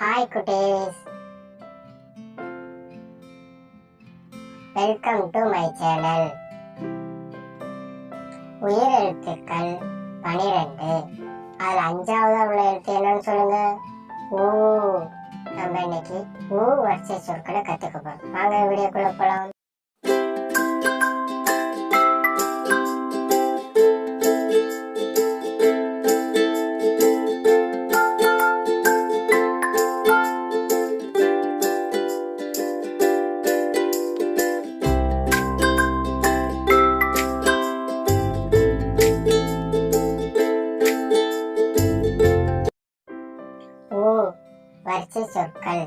Hi cuties, welcome to my channel. உயிர் எழுத்துக்கள் 12. அதில் 5வது உள்ள எழுத்து என்னன்னு சொல்லுங்க. ஊ. நம்ம இன்னைக்கு ஊ வரிசை சொற்களை கத்துக்க போறோம். வாங்க வீடியோக்குள்ள போலாம். வரிசை சொற்கள்.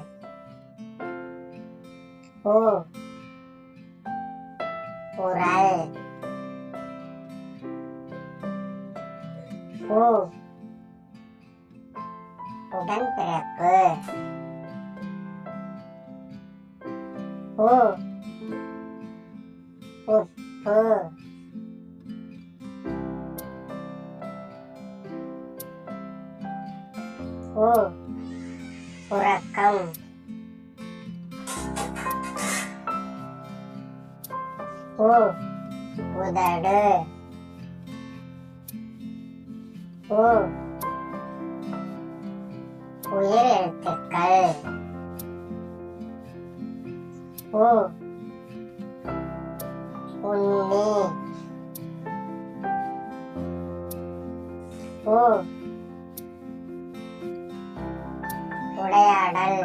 ஊ உரல். ஊ உடன்பிறப்பு. ஊ உப்பு. ஊ உறக்கம். ஊ உதடு. ஊ உயிர் எழுத்துக்கள். ஊ உண்ணி. ஊ உரையாடல்.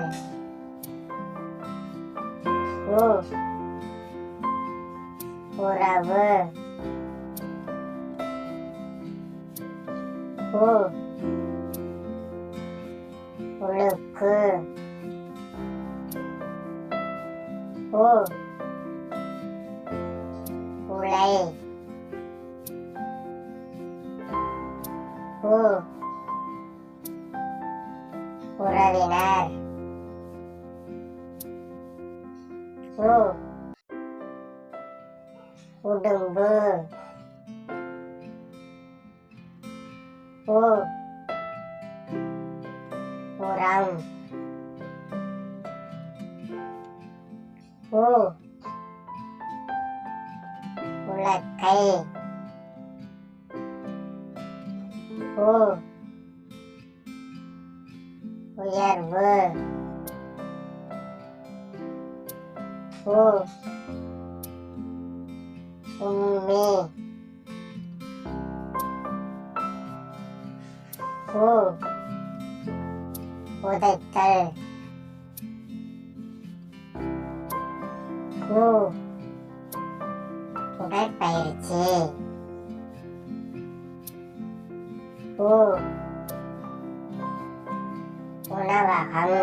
ஊ உறவு. ஊ உழுக்கு. ஊ உலை. ஊ உறவினர். ஊ உடும்பு. ஊ உரம். ஊ உலக்கை. ஊ உயர்வு. ஊ உம்மி. ஊ உதைத்தல். ஊ உடற்பயிற்சி. ஊ உணவகம்.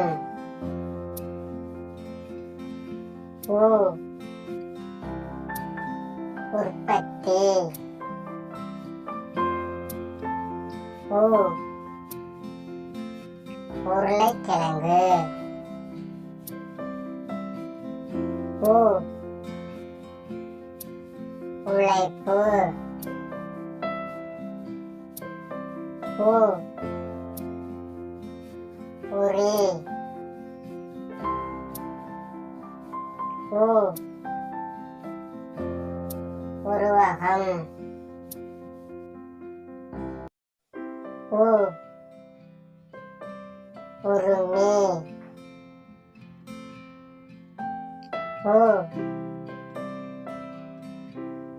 ஊ உற்பத்தி. ஊ உருளைக்கிழங்கு. ஊ உழைப்பு. ஊ உரி. ஊ உருவகம். ஊ உருமி. ஊ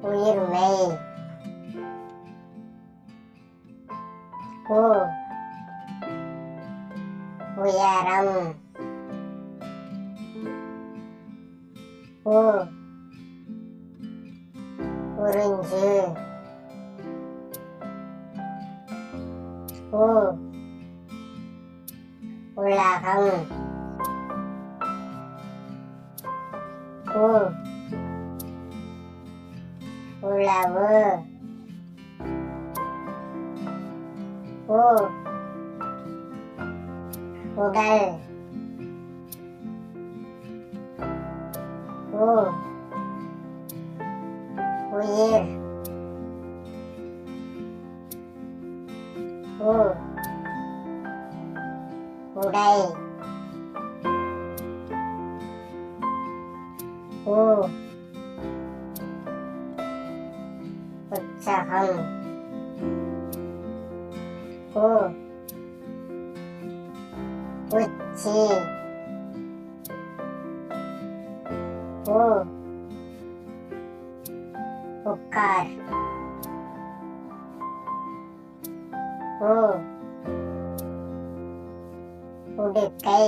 உயிர்மை. ஊ உயரம். ஊ உறிஞ்சு. ஊ உலகம். ஊ உளவு. ஊ உடல். ஊ உயிர். ஊ உடை. ஊ உற்சாகம். ஊ உச்சி. ஊ உட்கார். ஊ உடுக்கை.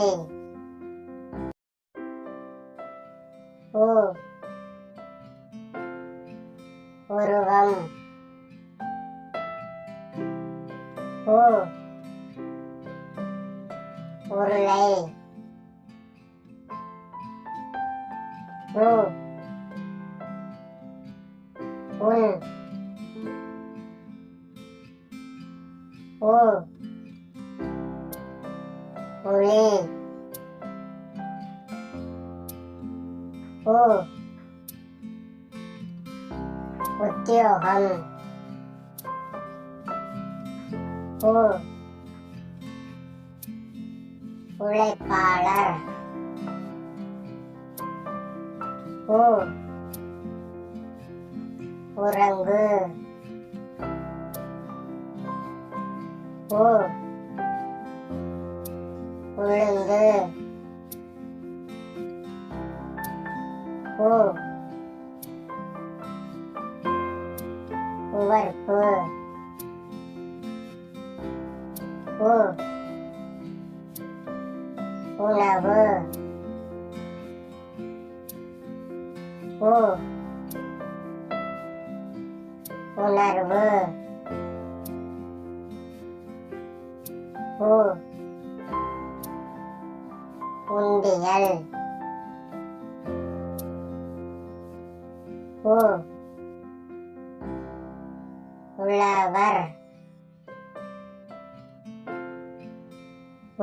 ஊ உருவம். ஊ உருளை. ஊ உன். ஊ உளி. ஊ உத்தியோகம். ஊ உழைப்பாளர். ஊ உறங்கு. ஊ உளுந்து. ஊ உவர்ப்பு. ஊ உணவு. ஊ உணர்வு. ஊ உண்டியல். ஊ உழவர்.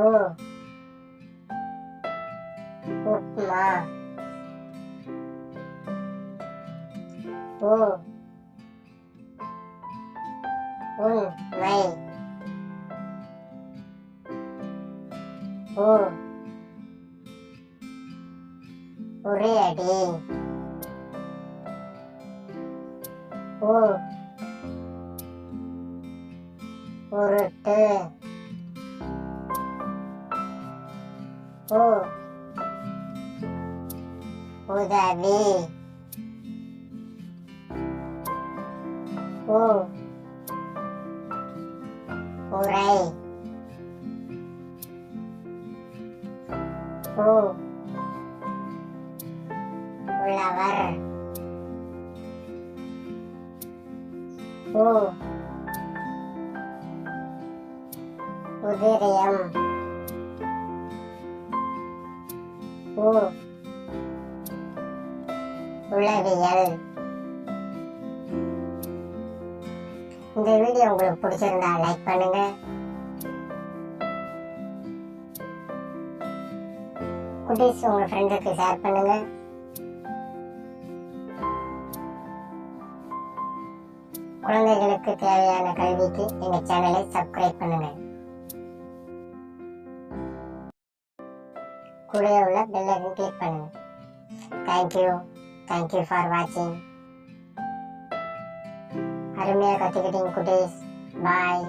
ஊ உப்மா. ஊ உண்மை. ஊ உரியடி. ஊ உருட்டு. ஊ உதவி. ஊ உரை. ஊ உழவர். ஊ உதிரியம். ஊ உளவியல். இந்த வீடியோ உங்களுக்கு பிடிச்சிருந்தா லைக் பண்ணுங்க. குட்டீஸ் உங்க ஃப்ரெண்டுக்கு ஷேர் பண்ணுங்க. குழந்தைகளுக்கு தேவையான கல்விக்கு எங்க சேனலை சப்ஸ்கிரைப் பண்ணுங்க. கூட உள்ள பெல் ஐகான் கிளிக் பண்ணுங்க. தேங்க்யூ ஃபார் வாட்சிங். அருமையா கத்துக்கிட்டீங்க குட்டீஸ். பாய்.